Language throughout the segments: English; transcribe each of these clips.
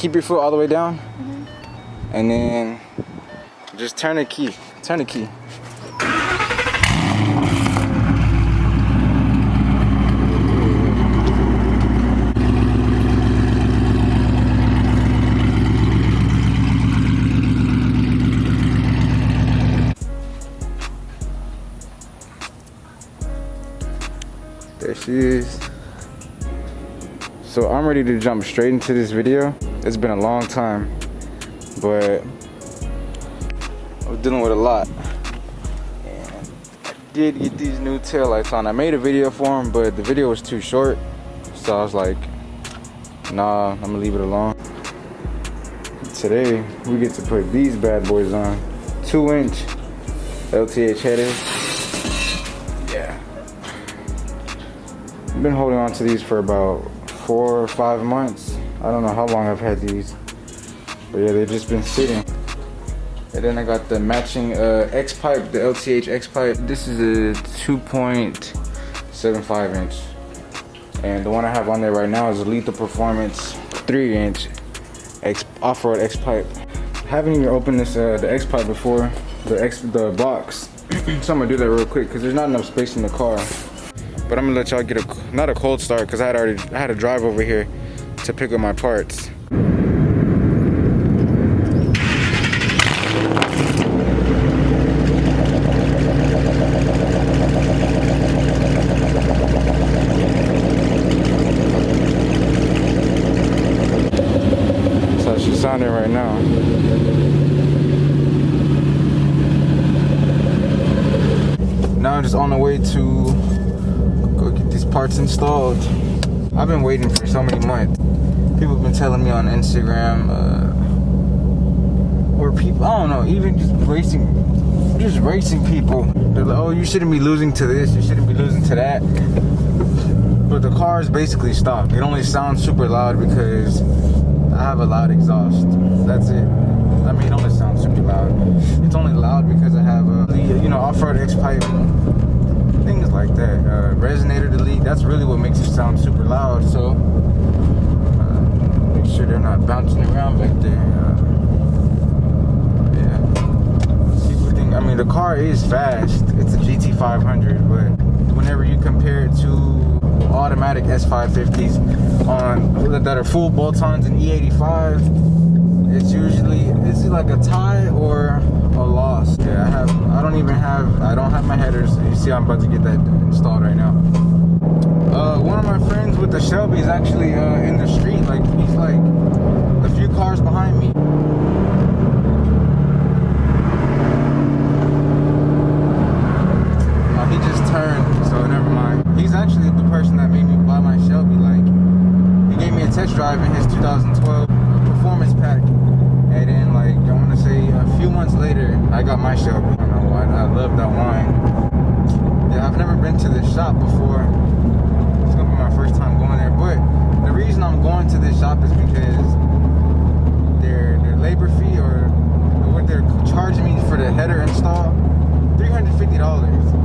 keep your foot all the way down, and then just turn the key. Turn the key. There she is. So I'm ready to jump straight into this video. It's been a long time, but I was dealing with a lot. And I did get these new taillights on. I made a video for them, but the video was too short. So I was like, nah, I'm gonna leave it alone. Today, we get to put these bad boys on. 2-inch LTH headers. Yeah. I've been holding on to these for about 4 or 5 months. I don't know how long I've had these, but yeah, they've just been sitting. And then I got the matching X pipe, the LTH X pipe. This is a 2.75 inch, and the one I have on there right now is a Lethal Performance 3-inch off-road X pipe. I haven't even opened this the X pipe before, the box. So I'm gonna do that real quick because there's not enough space in the car. But I'm gonna let y'all get not a cold start because I had to drive over here to pick up my parts. That's how she's sounding right now. Now I'm just on the way to go get these parts installed. I've been waiting for so many months. People have been telling me on Instagram, or people, I don't know, even just racing people. They're like, oh, you shouldn't be losing to this, you shouldn't be losing to that. But the car is basically stock. It only sounds super loud because I have a loud exhaust. That's it. I mean, it only sounds super loud. It's only loud because I have off-road X pipe, things like that. Resonator delete, that's really what makes it sound super loud. So make sure they're not bouncing around back there. Yeah. People think, I mean, the car is fast. It's a GT500, but whenever you compare it to automatic S550s that are full bolt-ons and E85, it's like a tie or a loss. Yeah, I don't have my headers. You see, I'm about to get that installed right now. One of my friends with the Shelby is actually in the street. Like, he's like a few cars behind me. He just turned, so never mind. He's actually the person that made me buy my Shelby. Like, he gave me a test drive in his 2012 performance pack. And then, like, I want to say a few months later, I got my Shelby. I don't know why. I love that wine. Yeah, I've never been to this shop before. It's gonna be my first time going there. But the reason I'm going to this shop is because their labor fee, or what they're charging me for the header install, $350.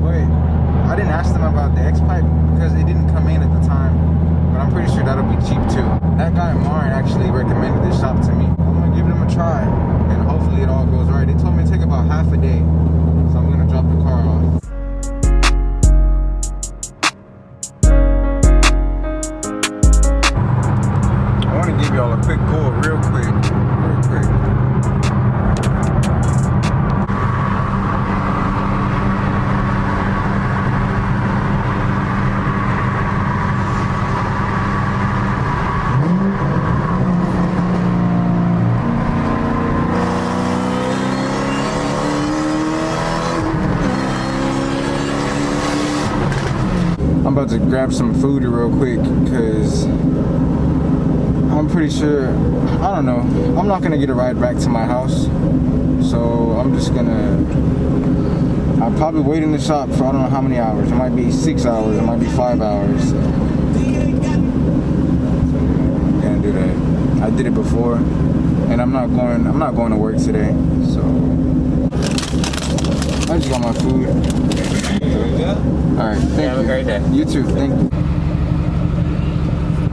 But I didn't ask them about the X pipe because it didn't come in at the time. But I'm pretty sure that'll be cheap too. That guy Marin actually recommended this shop to me. I'm gonna give them a try, and hopefully it all goes right. They told me to take about half a day, so I'm gonna drop the car off. I want to give y'all a quick pull, real quick. I'm about to grab some food real quick because I'm pretty sure, I don't know, I'm not gonna get a ride back to my house, so I'm just gonna, I'll probably wait in the shop for I don't know how many hours. It might be 6 hours, it might be 5 hours. So I'm gonna do that. I did it before, and I'm not going to work today, so I just got my food. Alright, thank you. Have a great day. You too, thank you.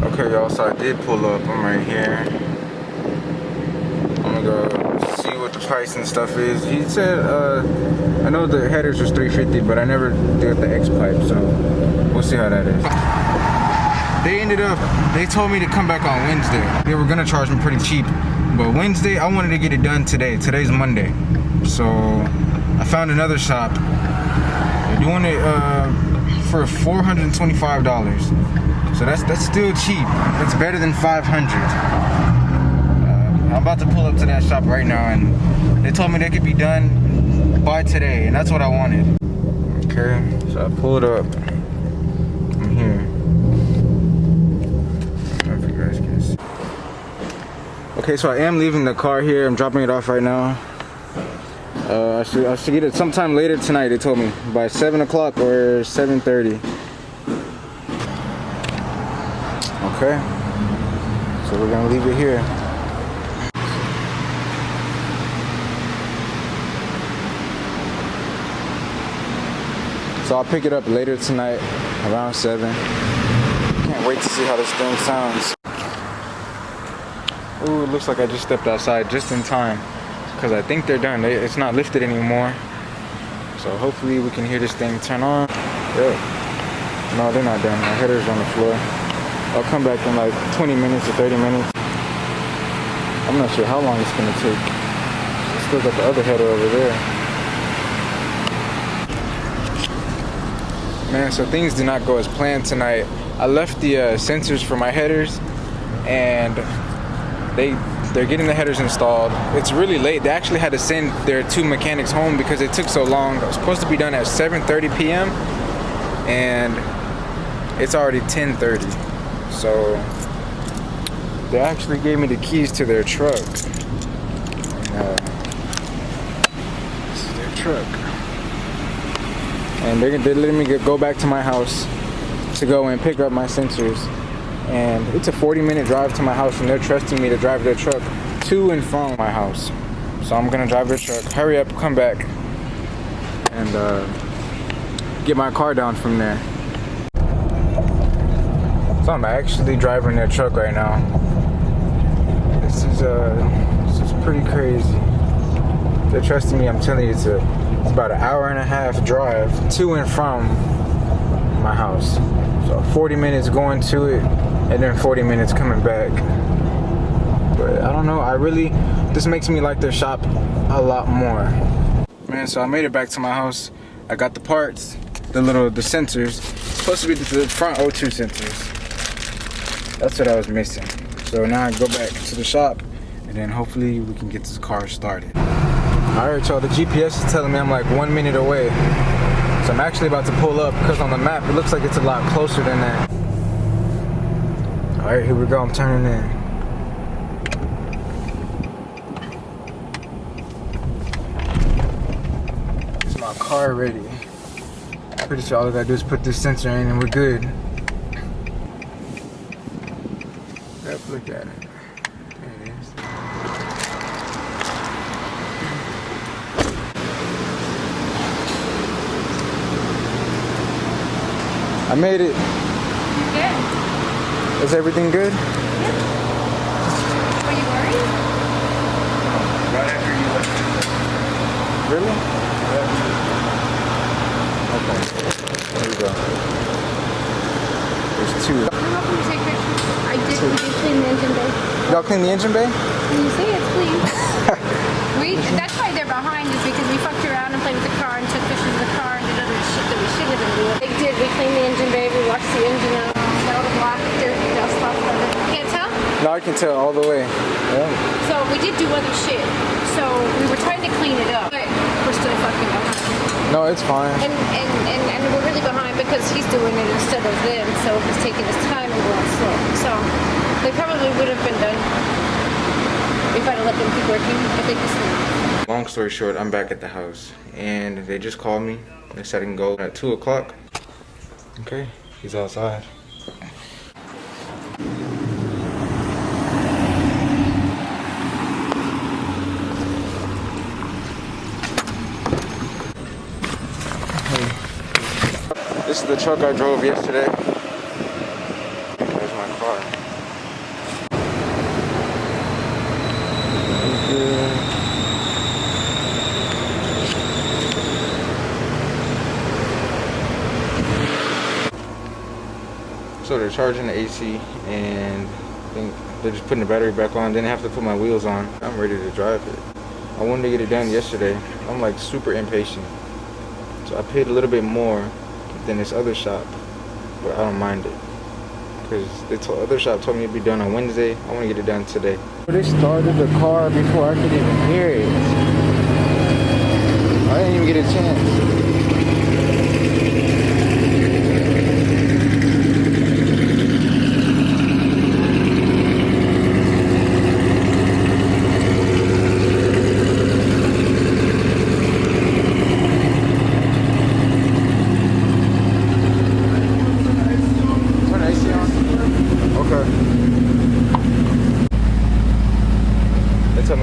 Okay, y'all, so I did pull up. I'm right here. I'm gonna go see what the price and stuff is. He said, I know the headers was $350, but I never did the X pipe, so we'll see how that is. They told me to come back on Wednesday. They were gonna charge me pretty cheap, but Wednesday, I wanted to get it done today. Today's Monday. So I found another shop. They're doing it for $425. So that's still cheap. It's better than $500. I'm about to pull up to that shop right now, and they told me they could be done by today, and that's what I wanted. Okay, so I pulled up. I'm here. I don't know if you guys can see. Okay, so I am leaving the car here. I'm dropping it off right now. I should get it sometime later tonight, they told me, by 7 o'clock or 7:30. Okay, so we're gonna leave it here. So I'll pick it up later tonight, around 7. Can't wait to see how this thing sounds. Ooh, it looks like I just stepped outside just in time, because I think they're done. It's not lifted anymore. So hopefully we can hear this thing turn on. Yeah. No, they're not done. My header's on the floor. I'll come back in like 20 minutes or 30 minutes. I'm not sure how long it's gonna take. Still got the other header over there. Man, so things did not go as planned tonight. I left the sensors for my headers, and they're getting the headers installed. It's really late. They actually had to send their 2 mechanics home because it took so long. It was supposed to be done at 7:30 p.m. and it's already 10:30. So they actually gave me the keys to their truck. This is their truck. And they're letting me go back to my house to go and pick up my sensors. And it's a 40-minute drive to my house, and they're trusting me to drive their truck to and from my house. So I'm gonna drive their truck, hurry up, come back, and get my car down from there. So I'm actually driving their truck right now. This is pretty crazy. They're trusting me. I'm telling you, it's about an hour and a half drive to and from my house. So 40 minutes going to it, and then 40 minutes coming back. But I don't know, this makes me like their shop a lot more. Man, so I made it back to my house. I got the parts, the sensors. It's supposed to be the front O2 sensors. That's what I was missing. So now I go back to the shop, and then hopefully we can get this car started. Alright, y'all, the GPS is telling me I'm like 1 minute away. So I'm actually about to pull up, because on the map it looks like it's a lot closer than that. Alright, here we go, I'm turning in. Is my car ready? Pretty sure all I gotta do is put this sensor in and we're good. Yep, look at it. There it is. I made it. Good. Is everything good? Yeah. Were you worried? Right after you left. Really? Yeah. Okay. There we go. There's 2. Can I help you take pictures? We did clean the engine bay. Y'all clean the engine bay? Can you see it's clean? That's why they're behind, is because we fucked around and played with the car and took pictures of the car and did other shit that we shouldn't have been doing. We cleaned the engine bay, we washed the engine out, all the black dirt and dust off of it. Can't tell? No, I can tell all the way. Yeah. So we did do other shit. So we were trying to clean it up, but we're still fucking behind. No, it's fine. And we're really behind because he's doing it instead of them, so he's taking his time and going slow. So they probably would have been done if I'd have let them keep working, but they just didn't. Long story short, I'm back at the house, and they just called me. They said I can go at 2 o'clock. Okay, he's outside. This is the truck I drove yesterday. There's my car. So they're charging the AC, and I think they're just putting the battery back on. Then I have to put my wheels on. I'm ready to drive it. I wanted to get it done yesterday. I'm like super impatient. So I paid a little bit more than this other shop, but I don't mind it. Because the other shop told me it'd be done on Wednesday. I want to get it done today. They started the car before I could even hear it. I didn't even get a chance.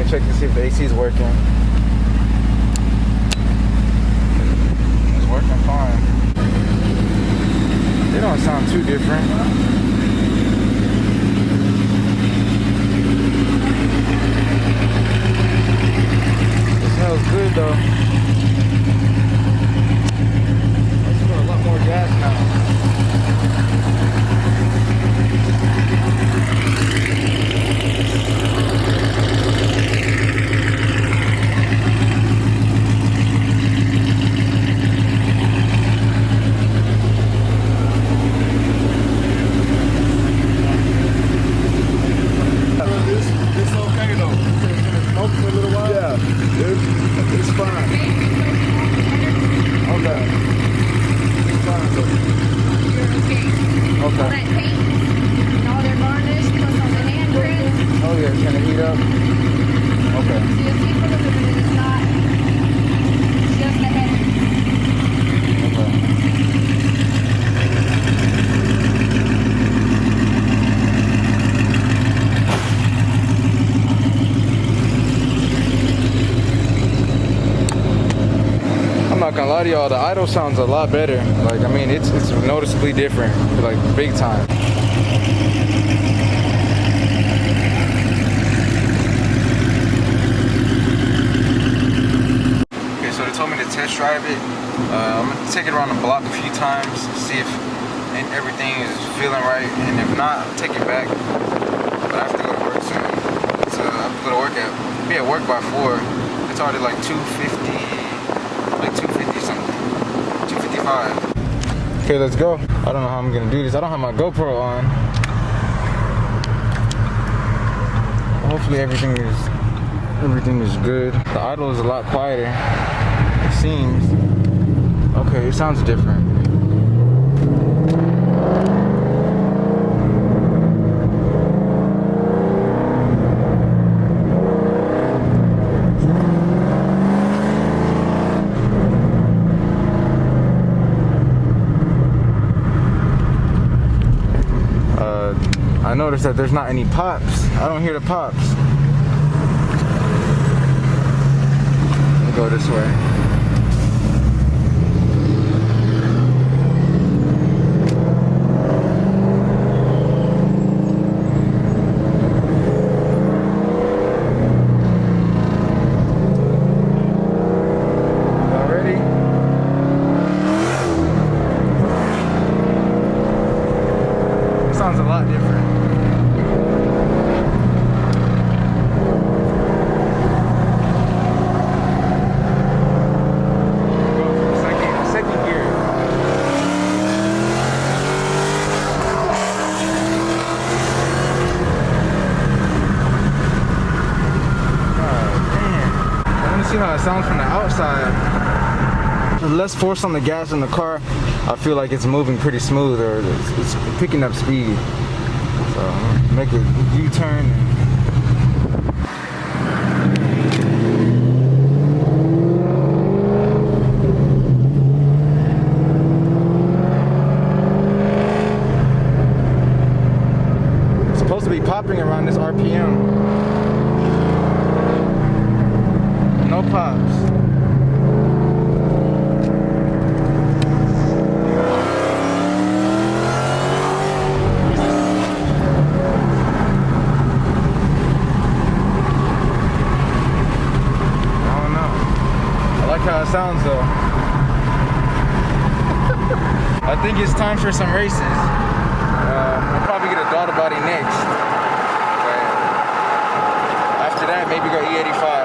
Check to see if the AC is working. It's working fine. They don't sound too different. It smells good though. I smell a lot more gas now. I'm not gonna lie to y'all, the idle sounds a lot better. Like, I mean, it's noticeably different, like big time. Okay, so they told me to test drive it. I'm gonna take it around the block a few times, see if everything is feeling right, and if not, I'll take it back. But I have to go to work soon. So I have to go to work be at work by 4. It's already like 2:50. Like 250 something, 255. Okay, let's go. I don't know how I'm gonna do this. I don't have my GoPro on. Hopefully everything is good. The idle is a lot quieter, it seems. Okay, it sounds different. I noticed that there's not any pops. I don't hear the pops. Let me go this way. Sounds a lot different. Second gear. I want to see how it sounds from the outside. With less force on the gas in the car, I feel like it's moving pretty smooth, or it's picking up speed. So I'm gonna make a U-turn. It's supposed to be popping around this RPM. No pops. How it sounds though. I think it's time for some races. I'll probably get a daughter body next. But after that, maybe go E85.